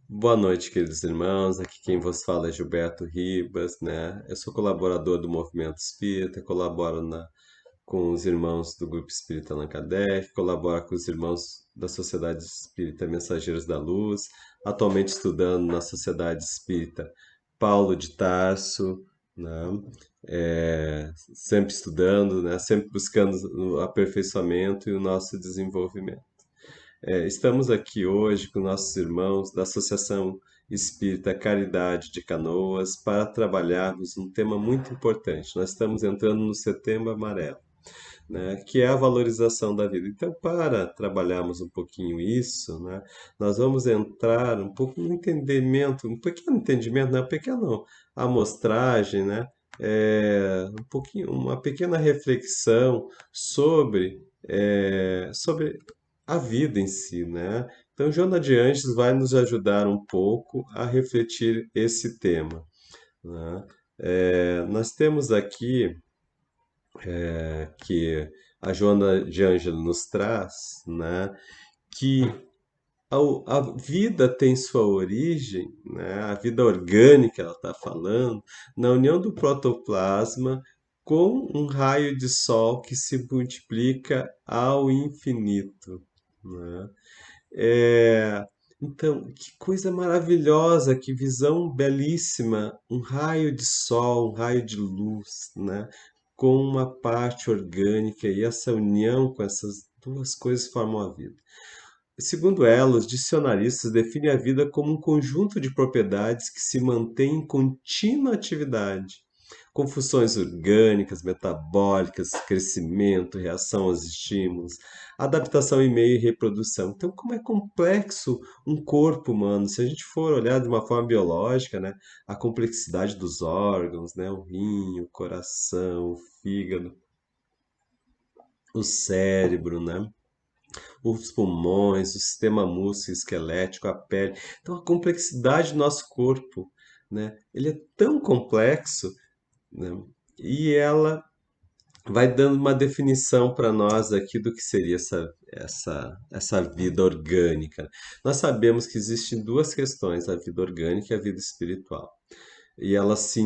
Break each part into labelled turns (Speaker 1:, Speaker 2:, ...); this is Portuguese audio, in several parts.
Speaker 1: Boa noite, queridos irmãos. Aqui quem vos fala é Gilberto Ribas, né? Eu sou colaborador do Movimento Espírita, colaboro com os irmãos do Grupo Espírita Allan Kardec, colaboro com os irmãos da Sociedade Espírita Mensageiros da Luz, atualmente estudando na Sociedade Espírita Paulo de Tarso, né? Sempre estudando, né? Sempre buscando o aperfeiçoamento e o nosso desenvolvimento. Estamos aqui hoje com nossos irmãos da Associação Espírita Caridade de Canoas para trabalharmos um tema muito importante. Nós estamos entrando no Setembro Amarelo, né, que é a valorização da vida. Então, para trabalharmos um pouquinho isso, né, nós vamos entrar um pouco no entendimento, um pequeno entendimento, não é pequeno amostragem, né, uma pequena reflexão sobre a vida em si, né? Então, Joana de Anjos vai nos ajudar um pouco a refletir esse tema, né? Nós temos aqui que a Joana de Ângelo nos traz, né, que a vida tem sua origem, né, a vida orgânica, ela está falando, na união do protoplasma com um raio de sol que se multiplica ao infinito, né? É, então, que coisa maravilhosa, que visão belíssima, um raio de sol, um raio de luz, né? Com uma parte orgânica e essa união com essas duas coisas formam a vida. Segundo ela, os dicionaristas definem a vida como um conjunto de propriedades que se mantém em contínua atividade, com funções orgânicas, metabólicas, crescimento, reação aos estímulos, adaptação em meio e reprodução. Então, como é complexo um corpo humano? Se a gente for olhar de uma forma biológica, né, a complexidade dos órgãos, né, o rim, o coração, o fígado, o cérebro, né? Os pulmões, o sistema músculo-esquelético, a pele. Então, a complexidade do nosso corpo, né? Ele é tão complexo, né? E ela vai dando uma definição para nós aqui do que seria essa vida orgânica. Nós sabemos que existem duas questões, a vida orgânica e a vida espiritual. E elas se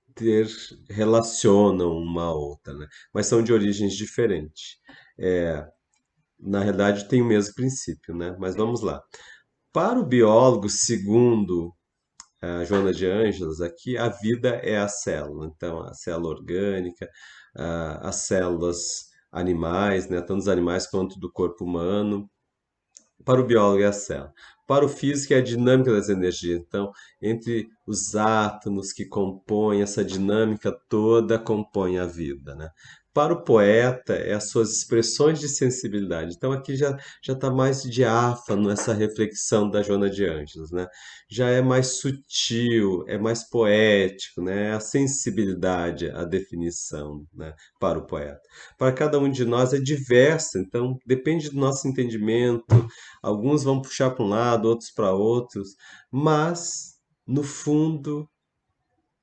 Speaker 1: interrelacionam uma à outra, né? Mas são de origens diferentes. Na realidade, tem o mesmo princípio, né? Mas vamos lá. Para o biólogo, segundo a Joana de Ângeles, aqui a vida é a célula. Então, a célula orgânica, as células animais, né, tanto dos animais quanto do corpo humano. Para o biólogo é a célula. Para o físico é a dinâmica das energias. Então, entre os átomos que compõem essa dinâmica toda, compõe a vida, né? Para o poeta, é as suas expressões de sensibilidade. Então, aqui já está mais diáfano essa reflexão da Joana de Ângeles, né? Já é mais sutil, é mais poético, né? A sensibilidade, a definição, né? Para o poeta. Para cada um de nós é diversa, então depende do nosso entendimento. Alguns vão puxar para um lado, outros para outros, mas no fundo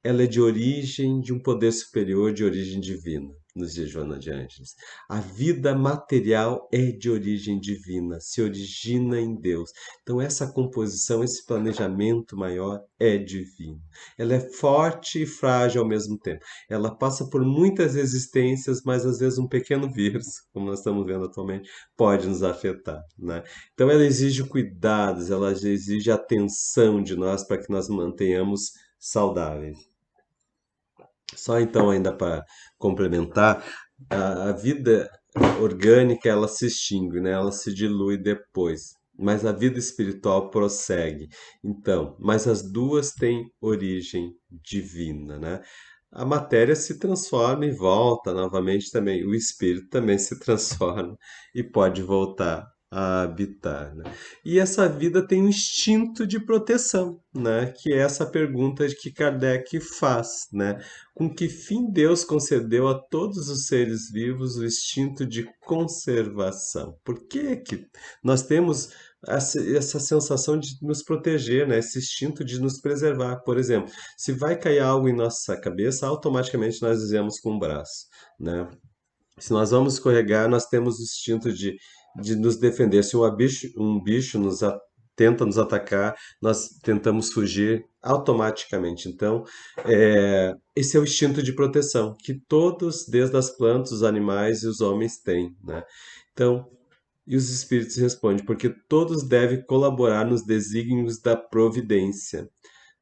Speaker 1: ela é de origem de um poder superior, de origem divina, nos diz Joana de Ângeles. A vida material é de origem divina, se origina em Deus. Então, essa composição, esse planejamento maior é divino. Ela é forte e frágil ao mesmo tempo. Ela passa por muitas resistências, mas às vezes um pequeno vírus, como nós estamos vendo atualmente, pode nos afetar, né? Então, ela exige cuidados, ela exige atenção de nós para que nós mantenhamos saudáveis. Só então, ainda para complementar, a vida orgânica ela se extingue, né? Ela se dilui depois, mas a vida espiritual prossegue. Então, mas as duas têm origem divina, né? A matéria se transforma e volta novamente também. O espírito também se transforma e pode voltar a habitar, né? E essa vida tem um instinto de proteção, né? Que é essa pergunta que Kardec faz, né? Com que fim Deus concedeu a todos os seres vivos o instinto de conservação? Por que que nós temos essa sensação de nos proteger, né? Esse instinto de nos preservar? Por exemplo, se vai cair algo em nossa cabeça, automaticamente nós dizemos com o braço, né? Se nós vamos escorregar, nós temos o instinto de nos defender. Se um bicho nos tenta nos atacar, nós tentamos fugir automaticamente. Então, esse é o instinto de proteção que todos, desde as plantas, os animais e os homens têm, né? Então, e os espíritos respondem, porque todos devem colaborar nos desígnios da providência.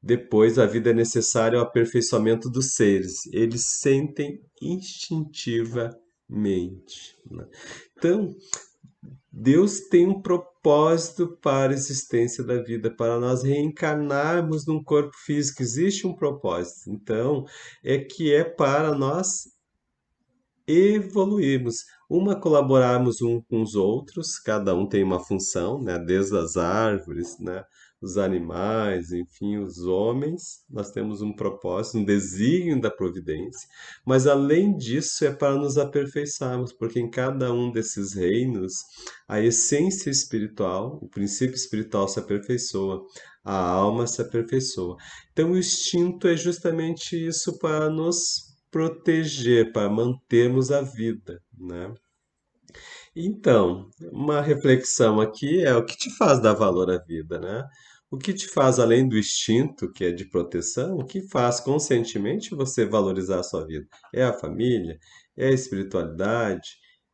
Speaker 1: Depois, a vida é necessária ao aperfeiçoamento dos seres. Eles sentem instintivamente, né? Então, Deus tem um propósito para a existência da vida, para nós reencarnarmos num corpo físico. Existe um propósito. Então, é para nós evoluirmos, colaborarmos um com os outros, cada um tem uma função, né? Desde as árvores, né? Os animais, enfim, os homens, nós temos um propósito, um desígnio da providência, mas além disso é para nos aperfeiçoarmos, porque em cada um desses reinos a essência espiritual, o princípio espiritual se aperfeiçoa, a alma se aperfeiçoa. Então o instinto é justamente isso para nos proteger, para mantermos a vida, né? Então, uma reflexão aqui é o que te faz dar valor à vida, né? O que te faz, além do instinto, que é de proteção, o que faz conscientemente você valorizar a sua vida? É a família? É a espiritualidade?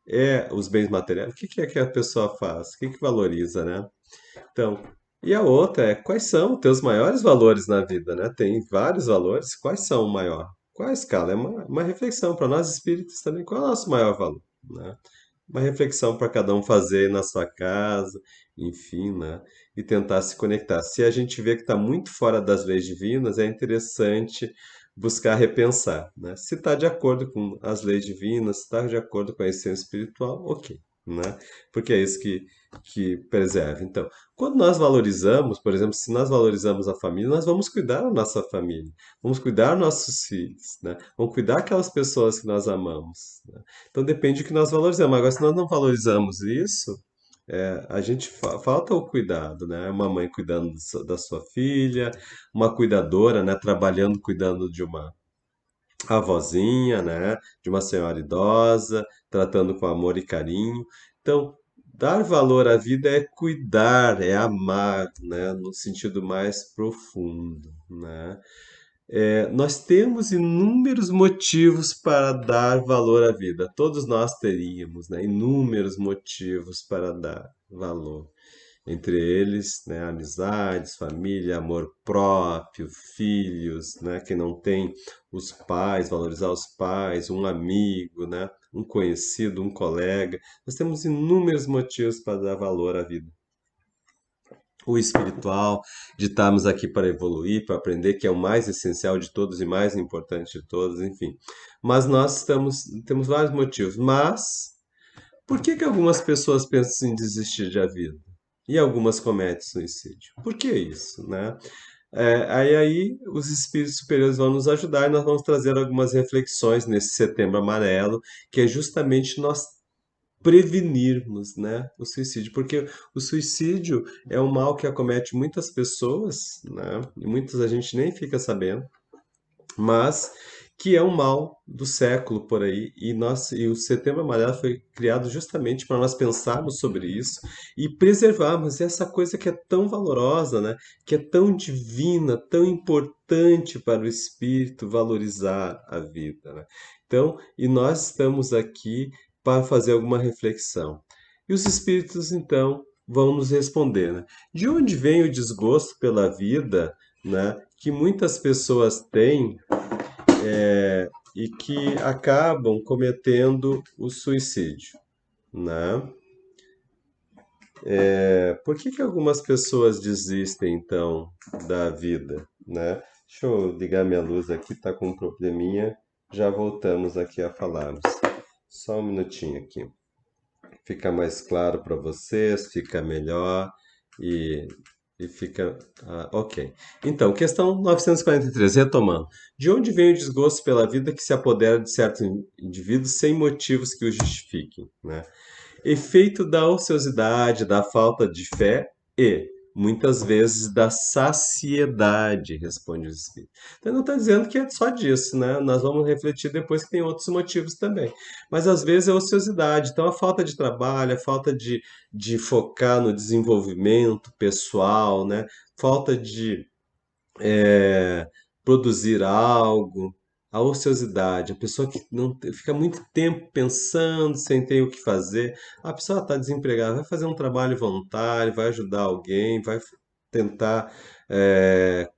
Speaker 1: É os bens materiais? O que é que a pessoa faz? O que que valoriza, né? Então, e a outra é quais são os teus maiores valores na vida, né? Tem vários valores, quais são o maior? Qual a escala? É uma reflexão para nós espíritos também, qual é o nosso maior valor, né? Uma reflexão para cada um fazer na sua casa, enfim, né? E tentar se conectar. Se a gente vê que está muito fora das leis divinas, é interessante buscar repensar, né? Se está de acordo com as leis divinas, se está de acordo com a essência espiritual, ok, né? Porque é isso que preserva. Então, quando nós valorizamos, por exemplo, se nós valorizamos a família, nós vamos cuidar da nossa família, vamos cuidar dos nossos filhos, né? Vamos cuidar daquelas pessoas que nós amamos, né? Então depende do que nós valorizamos. Agora, se nós não valorizamos isso, a gente falta o cuidado, né? Uma mãe cuidando da sua filha, uma cuidadora, né? Trabalhando, cuidando de uma avózinha, né? De uma senhora idosa, tratando com amor e carinho. Então, dar valor à vida é cuidar, é amar, né? No sentido mais profundo, né? Nós temos inúmeros motivos para dar valor à vida. Todos nós teríamos, né, inúmeros motivos para dar valor. Entre eles, né, amizades, família, amor próprio, filhos, né, quem não tem os pais, valorizar os pais, um amigo, né, um conhecido, um colega. Nós temos inúmeros motivos para dar valor à vida, o espiritual, de estarmos aqui para evoluir, para aprender, que é o mais essencial de todos e mais importante de todos, enfim. Mas temos vários motivos. Mas por que que algumas pessoas pensam em desistir da vida? E algumas cometem suicídio? Por que isso, né? Aí os espíritos superiores vão nos ajudar e nós vamos trazer algumas reflexões nesse Setembro Amarelo, que é justamente nós prevenirmos, né, o suicídio, porque o suicídio é um mal que acomete muitas pessoas, né, e muitas a gente nem fica sabendo, mas que é um mal do século por aí, e o Setembro Amarelo foi criado justamente para nós pensarmos sobre isso e preservarmos essa coisa que é tão valorosa, né, que é tão divina, tão importante para o espírito valorizar a vida, né? Então, e nós estamos aqui para fazer alguma reflexão. E os espíritos, então, vão nos responder, né? De onde vem o desgosto pela vida, né, que muitas pessoas têm e que acabam cometendo o suicídio, né? Por que que algumas pessoas desistem, então, da vida, né? Deixa eu ligar minha luz aqui, tá com um probleminha. Já voltamos aqui a falarmos. Só um minutinho aqui. Fica mais claro para vocês, fica melhor e, e fica. Ok. Então, questão 943, retomando. De onde vem o desgosto pela vida que se apodera de certos indivíduos sem motivos que o justifiquem, né? Efeito da ociosidade, da falta de fé e muitas vezes da saciedade, responde o Espírito. Então, não está dizendo que é só disso, né? Nós vamos refletir depois que tem outros motivos também. Mas às vezes é ociosidade. Então, a falta de trabalho, a falta de focar no desenvolvimento pessoal, né? Falta de produzir algo, a ociosidade, a pessoa que não fica muito tempo pensando sem ter o que fazer, a pessoa está desempregada, vai fazer um trabalho voluntário, vai ajudar alguém, vai tentar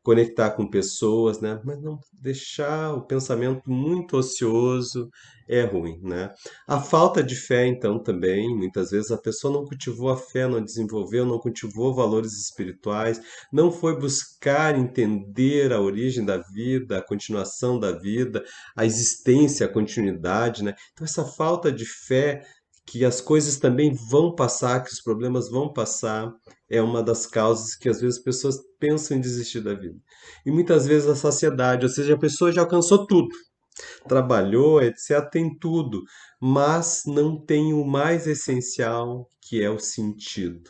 Speaker 1: conectar com pessoas, né? Mas não deixar o pensamento muito ocioso é ruim, né? A falta de fé, então, também, muitas vezes a pessoa não cultivou a fé, não desenvolveu, não cultivou valores espirituais, não foi buscar entender a origem da vida, a continuação da vida, a existência, a continuidade, né? Então, essa falta de fé que as coisas também vão passar, que os problemas vão passar, é uma das causas que às vezes as pessoas pensam em desistir da vida. E muitas vezes a saciedade, ou seja, a pessoa já alcançou tudo, trabalhou, etc., tem tudo, mas não tem o mais essencial, que é o sentido.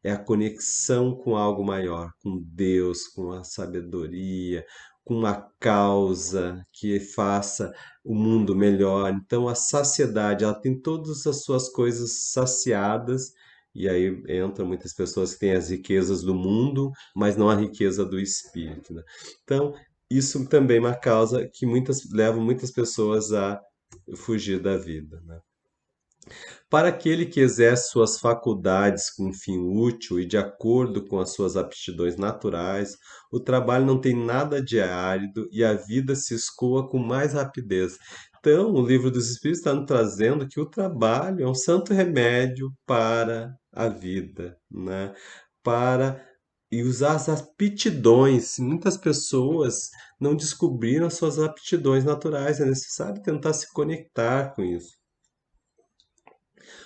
Speaker 1: É a conexão com algo maior, com Deus, com a sabedoria, com a causa que faça o mundo melhor. Então, a saciedade, ela tem todas as suas coisas saciadas, e aí entram muitas pessoas que têm as riquezas do mundo, mas não a riqueza do espírito, né? Então, isso também é uma causa que leva muitas pessoas a fugir da vida, né? Para aquele que exerce suas faculdades com fim útil e de acordo com as suas aptidões naturais, o trabalho não tem nada de árido e a vida se escoa com mais rapidez. Então, o livro dos Espíritos está nos trazendo que o trabalho é um santo remédio para a vida, né? Para e usar as aptidões. Muitas pessoas não descobriram as suas aptidões naturais, é necessário tentar se conectar com isso.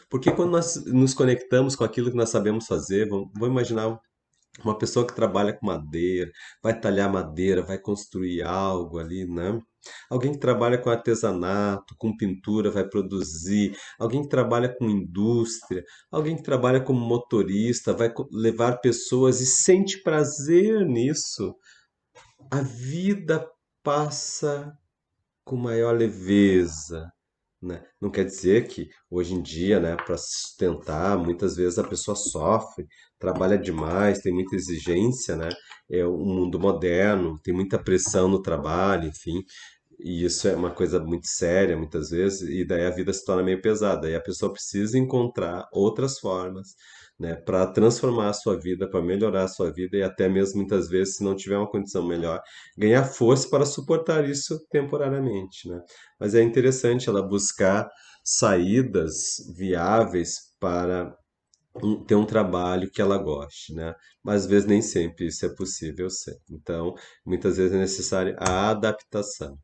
Speaker 1: Porque quando nós nos conectamos com aquilo que nós sabemos fazer, vamos imaginar uma pessoa que trabalha com madeira, vai talhar madeira, vai construir algo ali, né? Alguém que trabalha com artesanato, com pintura, vai produzir. Alguém que trabalha com indústria. Alguém que trabalha como motorista, vai levar pessoas e sente prazer nisso. A vida passa com maior leveza, né? Não quer dizer que hoje em dia, né, para sustentar, muitas vezes a pessoa sofre, trabalha demais, tem muita exigência, né? É um mundo moderno, tem muita pressão no trabalho, enfim. E isso é uma coisa muito séria, muitas vezes, e daí a vida se torna meio pesada. E a pessoa precisa encontrar outras formas, né, para transformar a sua vida, para melhorar a sua vida, e até mesmo muitas vezes, se não tiver uma condição melhor, ganhar força para suportar isso temporariamente, né? Mas é interessante ela buscar saídas viáveis para ter um trabalho que ela goste, né? Mas às vezes nem sempre isso é possível ser. Então, muitas vezes é necessária a adaptação.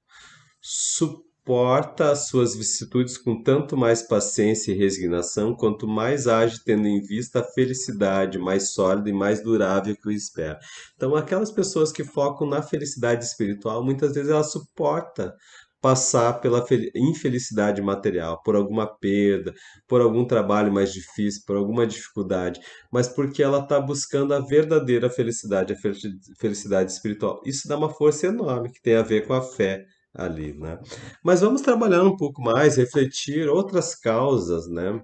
Speaker 1: Suporta as suas vicissitudes com tanto mais paciência e resignação, quanto mais age tendo em vista a felicidade mais sólida e mais durável que o espera. Então, aquelas pessoas que focam na felicidade espiritual, muitas vezes ela suporta passar pela infelicidade material, por alguma perda, por algum trabalho mais difícil, por alguma dificuldade, mas porque ela está buscando a verdadeira felicidade, a felicidade espiritual. Isso dá uma força enorme que tem a ver com a fé ali, né? Mas vamos trabalhar um pouco mais, refletir outras causas, né?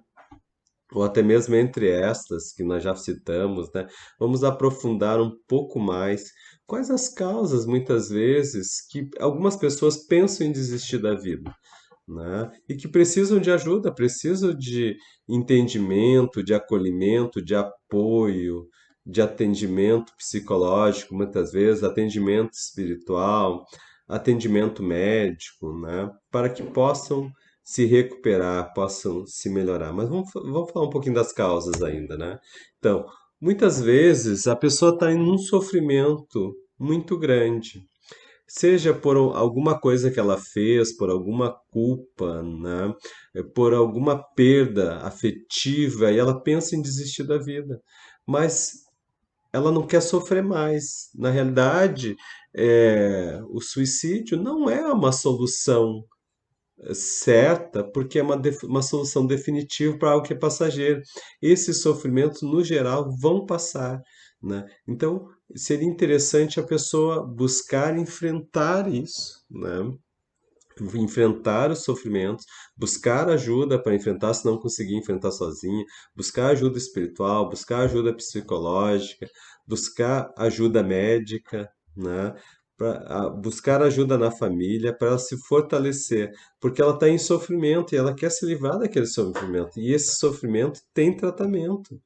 Speaker 1: Ou até mesmo entre estas que nós já citamos, né? Vamos aprofundar um pouco mais quais as causas, muitas vezes, que algumas pessoas pensam em desistir da vida, né? E que precisam de ajuda, precisam de entendimento, de acolhimento, de apoio, de atendimento psicológico, muitas vezes, atendimento espiritual, atendimento médico, né? Para que possam se recuperar, possam se melhorar. Mas vamos falar um pouquinho das causas ainda, né? Então, muitas vezes a pessoa está em um sofrimento muito grande, seja por alguma coisa que ela fez, por alguma culpa, né? Por alguma perda afetiva, e ela pensa em desistir da vida. Mas ela não quer sofrer mais. Na realidade, o suicídio não é uma solução certa, porque é uma solução definitiva para algo que é passageiro. Esses sofrimentos, no geral, vão passar. né? Então, seria interessante a pessoa buscar enfrentar isso, né? Enfrentar os sofrimentos, buscar ajuda para enfrentar se não conseguir enfrentar sozinha, buscar ajuda espiritual, buscar ajuda psicológica, buscar ajuda médica, né? Buscar ajuda na família para ela se fortalecer, porque ela está em sofrimento e ela quer se livrar daquele sofrimento. E esse sofrimento tem tratamento.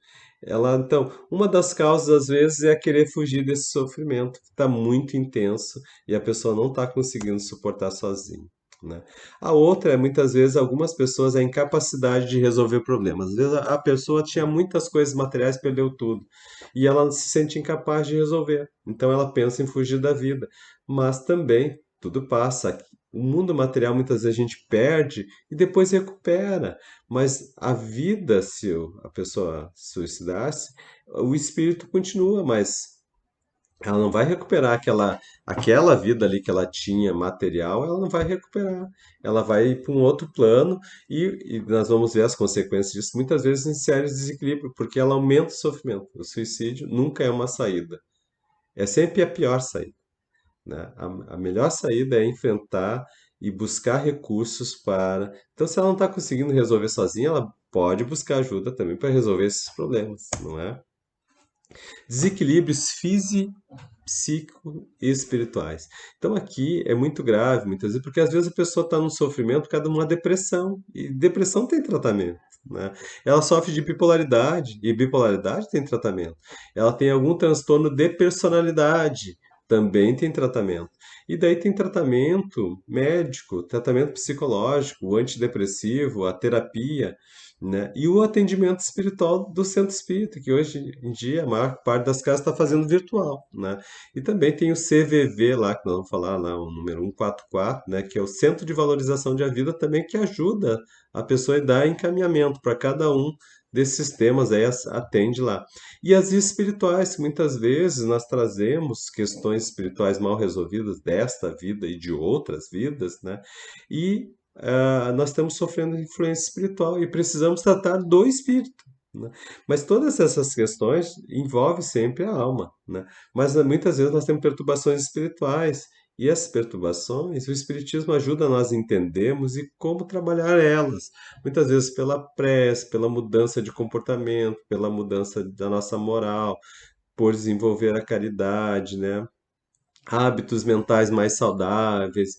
Speaker 1: Então, uma das causas às vezes é querer fugir desse sofrimento que está muito intenso e a pessoa não está conseguindo suportar sozinha, né? A outra é muitas vezes algumas pessoas a incapacidade de resolver problemas. Às vezes a pessoa tinha muitas coisas materiais, perdeu tudo, e ela se sente incapaz de resolver. Então ela pensa em fugir da vida, mas também tudo passa. O mundo material muitas vezes a gente perde e depois recupera, mas a vida, se a pessoa suicidasse, o espírito continua, mas ela não vai recuperar aquela vida ali que ela tinha material, ela não vai recuperar. Ela vai ir para um outro plano e nós vamos ver as consequências disso muitas vezes em sérios desequilíbrios, porque ela aumenta o sofrimento. O suicídio nunca é uma saída, é sempre a pior saída, né? A melhor saída é enfrentar e buscar recursos para. Então, se ela não está conseguindo resolver sozinha, ela pode buscar ajuda também para resolver esses problemas, não é? Desequilíbrios psíquico e espirituais. Então aqui é muito grave, muitas vezes, porque às vezes a pessoa está num sofrimento por causa de uma depressão, e depressão tem tratamento, né? Ela sofre de bipolaridade, e bipolaridade tem tratamento. Ela tem algum transtorno de personalidade, também tem tratamento. E daí tem tratamento médico, tratamento psicológico, o antidepressivo, a terapia, né? E o atendimento espiritual do centro espírita, que hoje em dia a maior parte das casas está fazendo virtual, né? E também tem o CVV lá, que nós vamos falar lá, o número 144, né, que é o Centro de Valorização da Vida também, que ajuda a pessoa a dar encaminhamento para cada um desses sistemas, aí atende lá. E as espirituais, que muitas vezes nós trazemos questões espirituais mal resolvidas desta vida e de outras vidas, né? E nós estamos sofrendo influência espiritual e precisamos tratar do espírito, né? Mas todas essas questões envolvem sempre a alma, né? Mas muitas vezes nós temos perturbações espirituais e essas perturbações, o Espiritismo ajuda nós a entendermos e como trabalhar elas. Muitas vezes pela prece, pela mudança de comportamento, pela mudança da nossa moral, por desenvolver a caridade, né? Hábitos mentais mais saudáveis,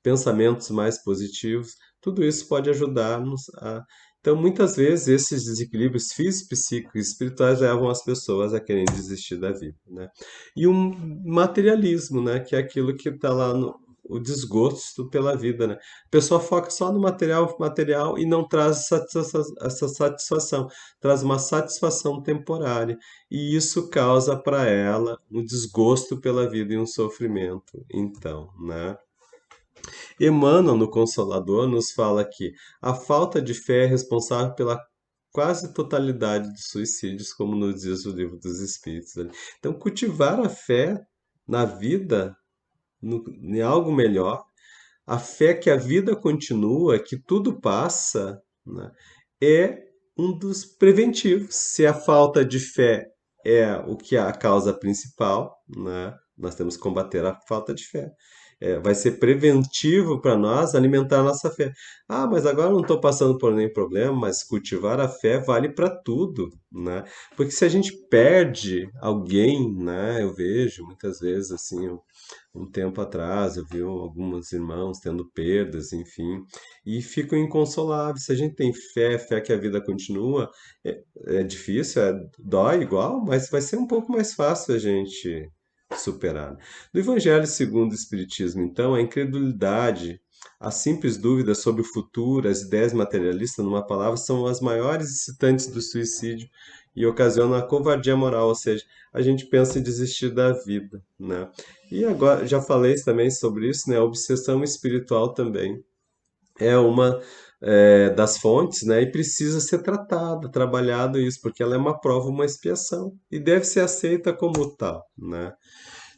Speaker 1: pensamentos mais positivos, tudo isso pode ajudar-nos a. Então, muitas vezes, esses desequilíbrios físicos, psíquicos e espirituais levam as pessoas a querem desistir da vida, né? E um materialismo, né? Que é aquilo que está lá no o desgosto pela vida, né? A pessoa foca só no material e não traz essa satisfação, traz uma satisfação temporária. E isso causa para ela um desgosto pela vida e um sofrimento. Então, né? Emmanuel, no Consolador, nos fala que a falta de fé é responsável pela quase totalidade dos suicídios, como nos diz o Livro dos Espíritos, né? Então, cultivar a fé na vida, em algo melhor, a fé que a vida continua, que tudo passa, né, é um dos preventivos. Se a falta de fé é o que é a causa principal, né, nós temos que combater a falta de fé. Vai ser preventivo para nós alimentar a nossa fé. Ah, mas agora eu não estou passando por nenhum problema, mas cultivar a fé vale para tudo, né? Porque se a gente perde alguém, né, eu vejo muitas vezes assim, um tempo atrás eu vi alguns irmãos tendo perdas, enfim, e ficam inconsoláveis. Se a gente tem fé, fé que a vida continua, é difícil, dói igual, mas vai ser um pouco mais fácil a gente superar. No Evangelho segundo o Espiritismo, então, a incredulidade, as simples dúvidas sobre o futuro, as ideias materialistas, numa palavra, são as maiores incitantes do suicídio e ocasionam a covardia moral, ou seja, a gente pensa em desistir da vida, né? E agora, já falei também sobre isso, né? A obsessão espiritual também é uma das fontes, né? E precisa ser tratada, trabalhado isso, porque ela é uma prova, uma expiação e deve ser aceita como tal, né?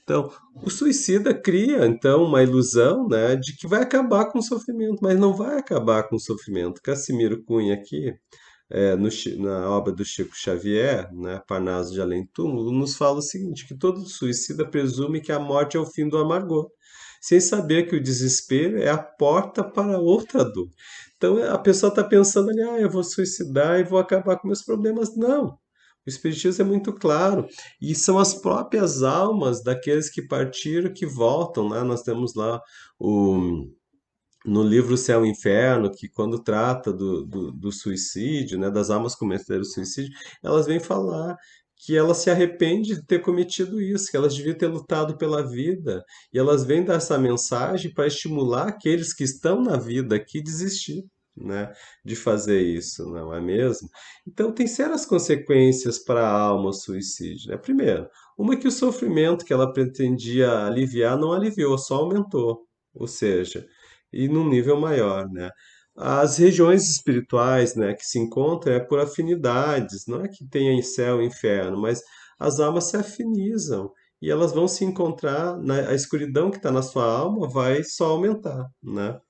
Speaker 1: Então, o suicida cria, então, uma ilusão, né, de que vai acabar com o sofrimento, mas não vai acabar com o sofrimento. Cassimiro Cunha aqui na obra do Chico Xavier, né, Parnaso de Além Túmulo, nos fala o seguinte, que todo suicida presume que a morte é o fim do amargor, sem saber que o desespero é a porta para outra dor. Então a pessoa está pensando ali, eu vou suicidar e vou acabar com meus problemas. Não. O Espiritismo é muito claro. E são as próprias almas daqueles que partiram que voltam, né? Nós temos lá o no livro Céu e Inferno, que quando trata do suicídio, né, das almas que cometeram suicídio, elas vêm falar que elas se arrependem de ter cometido isso, que elas deviam ter lutado pela vida, e elas vêm dar essa mensagem para estimular aqueles que estão na vida aqui desistir, né, de fazer isso, não é mesmo? Então tem sérias consequências para a alma o suicídio, né? Primeiro, uma que o sofrimento que ela pretendia aliviar não aliviou, só aumentou. Ou seja, e num nível maior, né? As regiões espirituais, né, que se encontram é por afinidades, não é que tenha em céu e inferno, mas as almas se afinizam e elas vão se encontrar, a escuridão que está na sua alma vai só aumentar, né?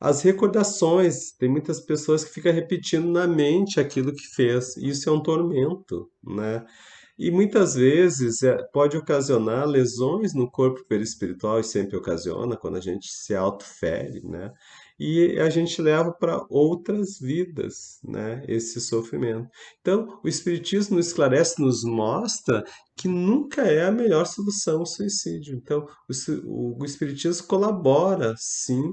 Speaker 1: As recordações, tem muitas pessoas que ficam repetindo na mente aquilo que fez, e isso é um tormento, né? E muitas vezes pode ocasionar lesões no corpo perispiritual, e sempre ocasiona quando a gente se autofere, né? E a gente leva para outras vidas, né? Esse sofrimento. Então, o Espiritismo nos esclarece, nos mostra que nunca é a melhor solução o suicídio. Então, o Espiritismo colabora, sim,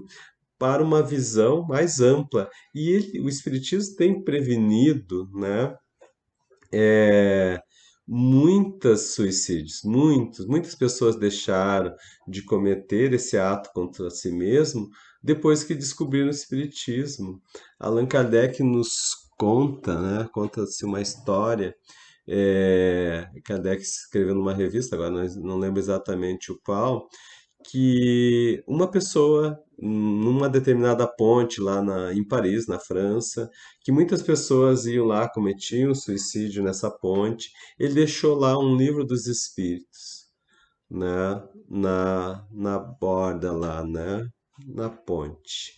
Speaker 1: para uma visão mais ampla. E o Espiritismo tem prevenido, né? é, Muitos suicídios, muitas pessoas deixaram de cometer esse ato contra si mesmo depois que descobriram o Espiritismo. Allan Kardec nos conta, né? Conta-se uma história. Kardec escreveu numa revista, agora não lembro exatamente o qual, que uma pessoa numa determinada ponte lá em Paris, na França, que muitas pessoas iam lá, cometiam suicídio nessa ponte, ele deixou lá um livro dos espíritos, né, na borda lá, né, na ponte,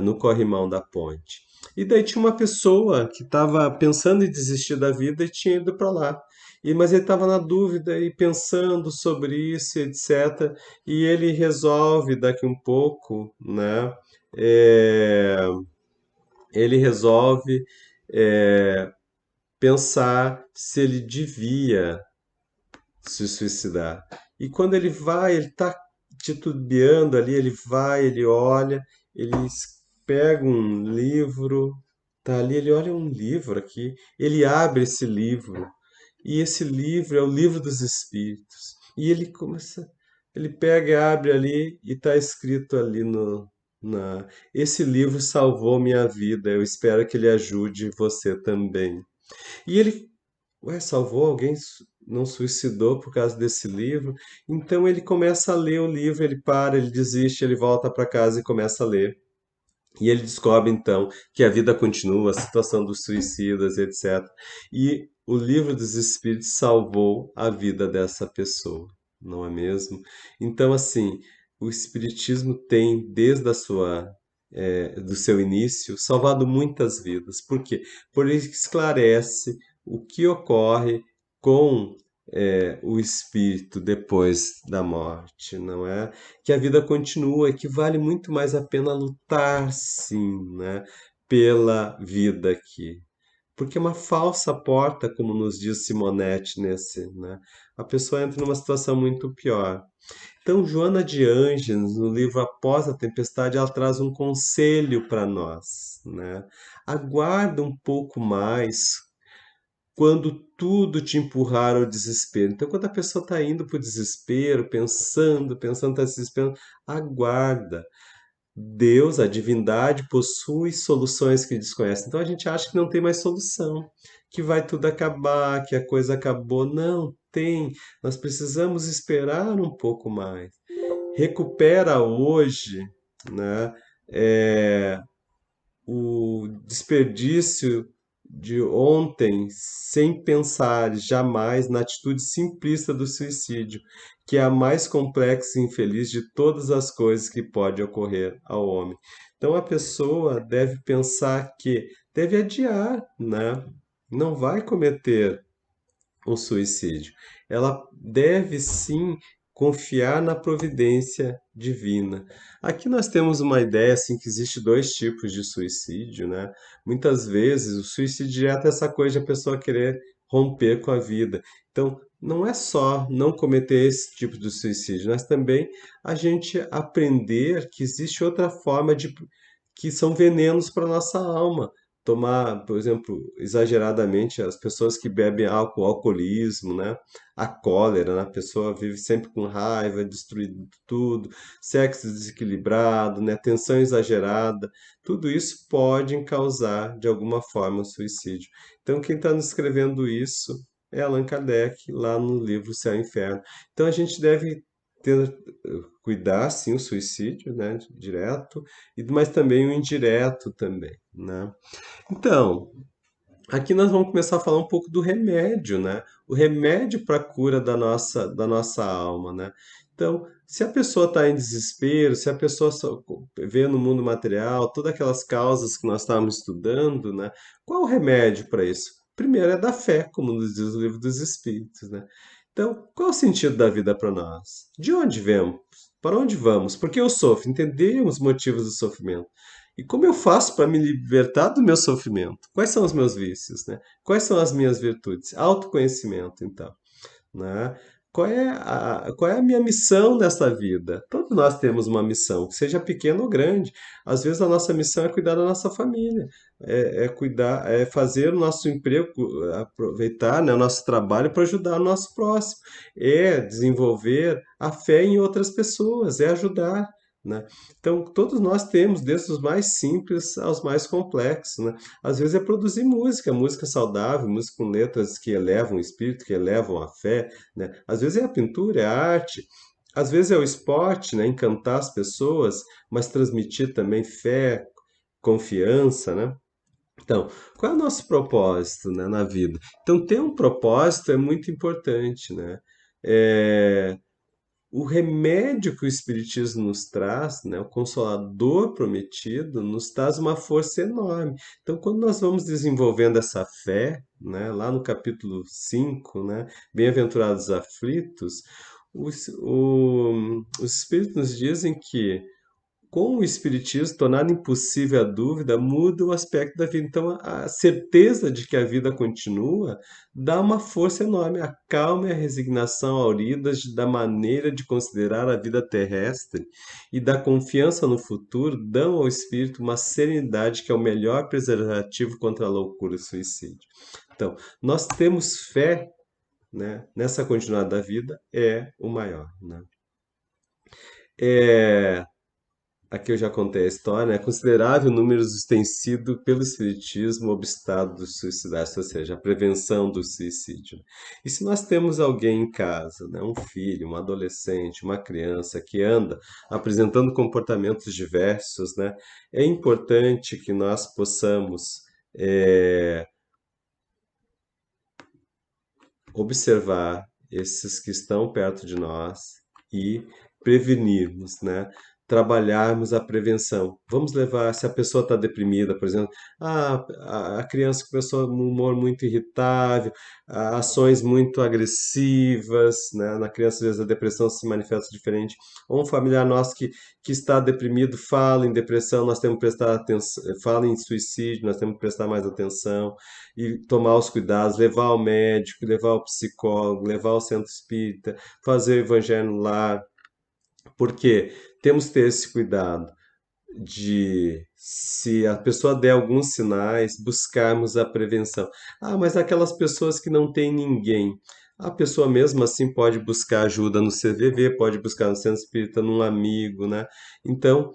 Speaker 1: no corrimão da ponte. E daí tinha uma pessoa que estava pensando em desistir da vida e tinha ido para lá. Mas ele estava na dúvida e pensando sobre isso, etc. E ele resolve daqui um pouco, né? é, Ele resolve é, pensar se ele devia se suicidar. E quando ele vai, ele está titubeando ali, ele vai, ele olha, ele pega um livro, tá ali, ele olha um livro aqui, ele abre esse livro, e esse livro é o livro dos Espíritos. E ele começa, ele pega e abre ali, e está escrito ali esse livro salvou minha vida, eu espero que ele ajude você também. E ele, ué, salvou alguém, não suicidou por causa desse livro? Então ele começa a ler o livro, ele para, ele desiste, ele volta para casa e começa a ler. E ele descobre então que a vida continua, a situação dos suicidas, etc. E o livro dos Espíritos salvou a vida dessa pessoa, não é mesmo? Então, assim, o Espiritismo tem, desde do seu início, salvado muitas vidas. Por quê? Porque ele esclarece o que ocorre com o espírito depois da morte, não é? Que a vida continua e que vale muito mais a pena lutar, sim, né, pela vida aqui. Porque é uma falsa porta, como nos diz Simonetti nesse, né? A pessoa entra numa situação muito pior. Então, Joana de Ângeles, no livro Após a Tempestade, ela traz um conselho para nós, né? Aguarda um pouco mais quando tudo te empurrar ao desespero. Então, quando a pessoa está indo para o desespero, pensando, está se desesperando, aguarda. Deus, a divindade, possui soluções que desconhece. Então a gente acha que não tem mais solução, que vai tudo acabar, que a coisa acabou. Não, tem. Nós precisamos esperar um pouco mais. Recupera hoje, né? é, o desperdício de ontem sem pensar jamais na atitude simplista do suicídio, que é a mais complexa e infeliz de todas as coisas que pode ocorrer ao homem. Então a pessoa deve pensar que deve adiar, né? Não vai cometer um suicídio. Ela deve sim confiar na providência divina. Aqui nós temos uma ideia assim que existe dois tipos de suicídio, né? Muitas vezes o suicídio direto é essa coisa de a pessoa querer romper com a vida. Então, não é só não cometer esse tipo de suicídio, mas também a gente aprender que existe outra forma de que são venenos para nossa alma tomar, por exemplo, exageradamente, as pessoas que bebem álcool, alcoolismo, né? A cólera, né? A pessoa vive sempre com raiva, destruindo tudo, sexo desequilibrado, né? Tensão exagerada, tudo isso pode causar, de alguma forma, suicídio. Então, quem está nos escrevendo isso é Allan Kardec, lá no livro Céu e Inferno. Então, a gente deve cuidar, sim, o suicídio, né? Direto, mas também o indireto também, né? Então, aqui nós vamos começar a falar um pouco do remédio, né? O remédio para a cura da nossa alma, né? Então, se a pessoa está em desespero, se a pessoa só vê no mundo material todas aquelas causas que nós estávamos estudando, né? Qual o remédio para isso? Primeiro é da fé, como nos diz o livro dos Espíritos, né? Então, qual é o sentido da vida para nós? De onde vemos? Para onde vamos? Por que eu sofro? Entender os motivos do sofrimento. E como eu faço para me libertar do meu sofrimento? Quais são os meus vícios, né? Quais são as minhas virtudes? Autoconhecimento, então, né? Qual é a minha missão nessa vida? Todos nós temos uma missão, seja pequena ou grande. Às vezes a nossa missão é cuidar da nossa família, é cuidar, é fazer o nosso emprego, aproveitar, né, o nosso trabalho para ajudar o nosso próximo, é desenvolver a fé em outras pessoas, é ajudar. Né? Então, todos nós temos, desde os mais simples aos mais complexos. Né? Às vezes é produzir música, música saudável, música com letras que elevam o espírito, que elevam a fé, né? Às vezes é a pintura, é a arte, às vezes é o esporte, né? Encantar as pessoas, mas transmitir também fé, confiança, né? Então, qual é o nosso propósito, né, na vida? Então, ter um propósito é muito importante, né? É, o remédio que o Espiritismo nos traz, né, o Consolador prometido, nos traz uma força enorme. Então, quando nós vamos desenvolvendo essa fé, né, lá no capítulo 5, né, Bem-aventurados os aflitos, os Espíritos nos dizem que com o Espiritismo, tornar impossível a dúvida muda o aspecto da vida. Então, a certeza de que a vida continua dá uma força enorme. A calma e a resignação auridas da maneira de considerar a vida terrestre e da confiança no futuro dão ao espírito uma serenidade que é o melhor preservativo contra a loucura e o suicídio. Então, nós temos fé, né, nessa continuidade da vida, é o maior. Né? É, aqui eu já contei a história, né? Considerável número têm sido, pelo Espiritismo, obstáculos suicidários, ou seja, a prevenção do suicídio. E se nós temos alguém em casa, né? Um filho, um adolescente, uma criança que anda apresentando comportamentos diversos, né? É importante que nós possamos observar esses que estão perto de nós e prevenirmos, né? Trabalharmos a prevenção. Vamos levar, se a pessoa está deprimida, por exemplo, a criança começou um humor muito irritável, ações muito agressivas, né? Na criança, às vezes, a depressão se manifesta diferente. Ou um familiar nosso que está deprimido, fala em depressão, nós temos que prestar atenção, fala em suicídio, nós temos que prestar mais atenção e tomar os cuidados, levar ao médico, levar ao psicólogo, levar ao centro espírita, fazer o evangelho no lar, porque temos que ter esse cuidado de, se a pessoa der alguns sinais, buscarmos a prevenção. Ah, mas aquelas pessoas que não têm ninguém. A pessoa mesmo assim pode buscar ajuda no CVV, pode buscar no centro espírita, num amigo, né? Então,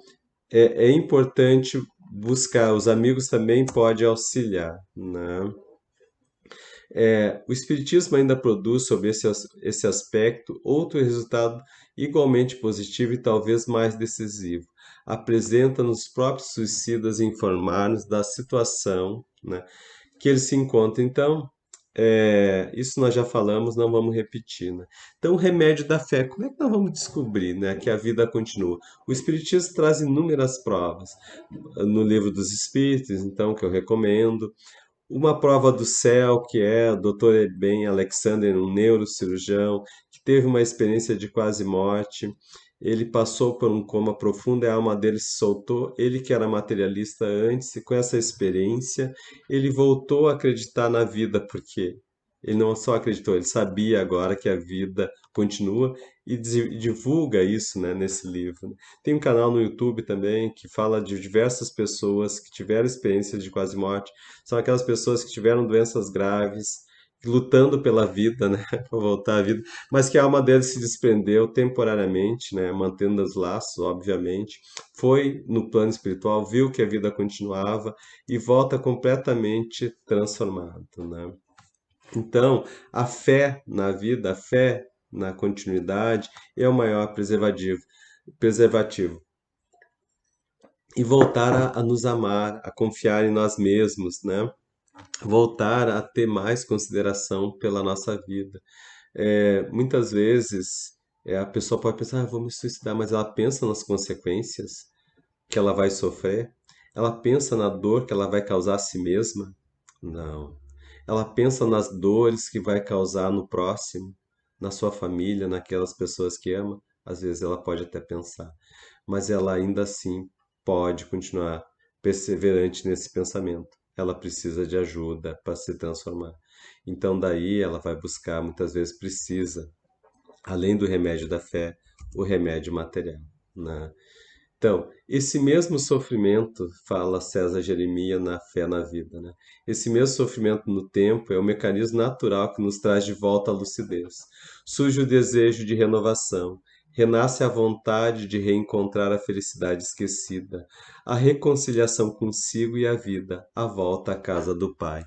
Speaker 1: é importante buscar. Os amigos também podem auxiliar, né? O Espiritismo ainda produz, sobre esse aspecto, outro resultado igualmente positivo e talvez mais decisivo. Apresenta-nos os próprios suicidas informar-nos da situação, né, que eles se encontram. Então, Isso nós já falamos, não vamos repetir, né? Então, o remédio da fé, como é que nós vamos descobrir, né, que a vida continua? O Espiritismo traz inúmeras provas. No Livro dos Espíritos, então, que eu recomendo. Uma prova do céu, que é o Dr. Eben Alexander, um neurocirurgião, que teve uma experiência de quase morte. Ele passou por um coma profundo e a alma dele se soltou. Ele que era materialista antes, e com essa experiência, ele voltou a acreditar na vida, porque ele não só acreditou, ele sabia agora que a vida continua e divulga isso, né, nesse livro, né? Tem um canal no YouTube também que fala de diversas pessoas que tiveram experiências de quase morte. São aquelas pessoas que tiveram doenças graves, lutando pela vida, né, para voltar à vida, mas que a alma deles se desprendeu temporariamente, né, mantendo os laços, obviamente, foi no plano espiritual, viu que a vida continuava e volta completamente transformado, né? Então, a fé na vida, a fé na continuidade é o maior preservativo. E voltar a nos amar, a confiar em nós mesmos, né? Voltar a ter mais consideração pela nossa vida. Muitas vezes a pessoa pode pensar, vou me suicidar, mas ela pensa nas consequências que ela vai sofrer, ela pensa na dor que ela vai causar a si mesma? Não. Ela pensa nas dores que vai causar no próximo, na sua família, naquelas pessoas que ama. Às vezes ela pode até pensar, mas ela ainda assim pode continuar perseverante nesse pensamento. Ela precisa de ajuda para se transformar. Então daí ela vai buscar, muitas vezes precisa, além do remédio da fé, o remédio material, né? Então, esse mesmo sofrimento, fala César Jeremias na Fé na Vida, né? Esse mesmo sofrimento no tempo é o mecanismo natural que nos traz de volta à lucidez. Surge o desejo de renovação, renasce a vontade de reencontrar a felicidade esquecida, a reconciliação consigo e a vida, a volta à casa do Pai.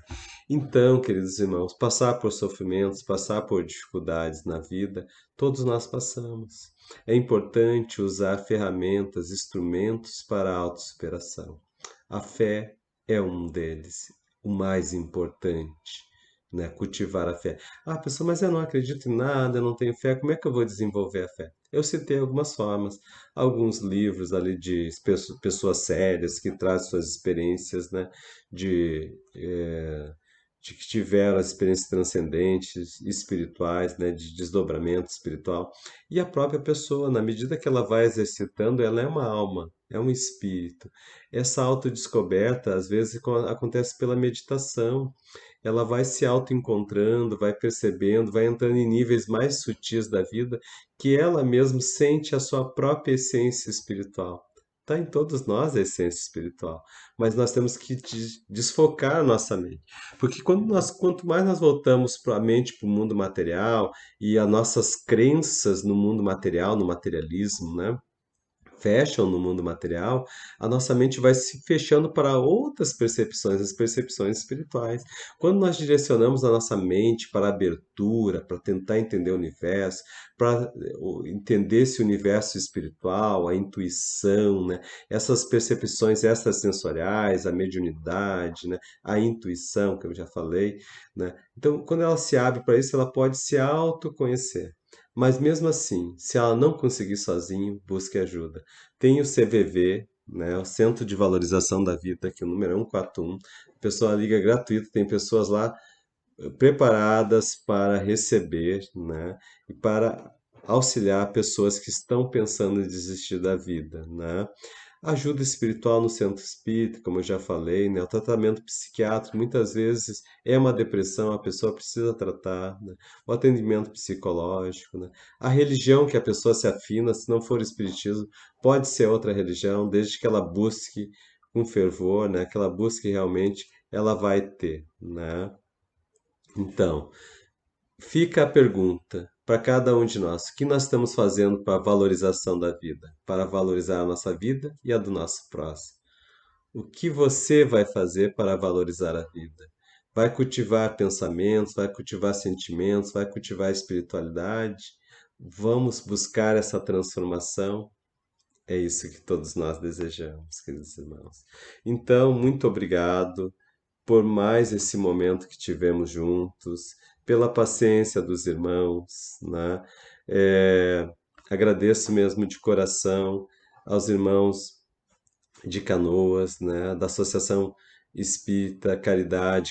Speaker 1: Então, queridos irmãos, passar por sofrimentos, passar por dificuldades na vida, todos nós passamos. É importante usar ferramentas, instrumentos para a autossuperação. A fé é um deles, o mais importante, né? Cultivar a fé. Ah, pessoal, mas eu não acredito em nada, eu não tenho fé, como é que eu vou desenvolver a fé? Eu citei algumas formas, alguns livros ali de pessoas sérias que trazem suas experiências, né? De que tiveram as experiências transcendentes, espirituais, né, de desdobramento espiritual. E a própria pessoa, na medida que ela vai exercitando, ela é uma alma, é um espírito. Essa autodescoberta, às vezes, acontece pela meditação. Ela vai se autoencontrando, vai percebendo, vai entrando em níveis mais sutis da vida, que ela mesma sente a sua própria essência espiritual. Está em todos nós a essência espiritual, mas nós temos que desfocar a nossa mente. Porque quanto mais nós voltamos para a mente, para o mundo material e as nossas crenças no mundo material, no materialismo, né? Fecham no mundo material, a nossa mente vai se fechando para outras percepções, as percepções espirituais. Quando nós direcionamos a nossa mente para a abertura, para tentar entender o universo, para entender esse universo espiritual, a intuição, né? Essas percepções extrasensoriais, a mediunidade, né? A intuição, que eu já falei, né? Então, quando ela se abre para isso, ela pode se autoconhecer. Mas mesmo assim, se ela não conseguir sozinho, busque ajuda. Tem o CVV, né, o Centro de Valorização da Vida, que é o número é 141. A pessoa liga gratuito, tem pessoas lá preparadas para receber, né, e para auxiliar pessoas que estão pensando em desistir da vida, né? Ajuda espiritual no centro espírita, como eu já falei, né? O tratamento psiquiátrico muitas vezes é uma depressão, a pessoa precisa tratar, né? O atendimento psicológico, né? A religião que a pessoa se afina, se não for espiritismo, pode ser outra religião, desde que ela busque com fervor, né? Que ela busque realmente, ela vai ter, né? Então, fica a pergunta para cada um de nós: o que nós estamos fazendo para a valorização da vida, para valorizar a nossa vida e a do nosso próximo? O que você vai fazer para valorizar a vida? Vai cultivar pensamentos, vai cultivar sentimentos, vai cultivar espiritualidade? Vamos buscar essa transformação? É isso que todos nós desejamos, queridos irmãos. Então, muito obrigado. por mais esse momento que tivemos juntos, pela paciência dos irmãos, né? É, agradeço mesmo de coração aos irmãos de Canoas, né? Da Associação Espírita Caridade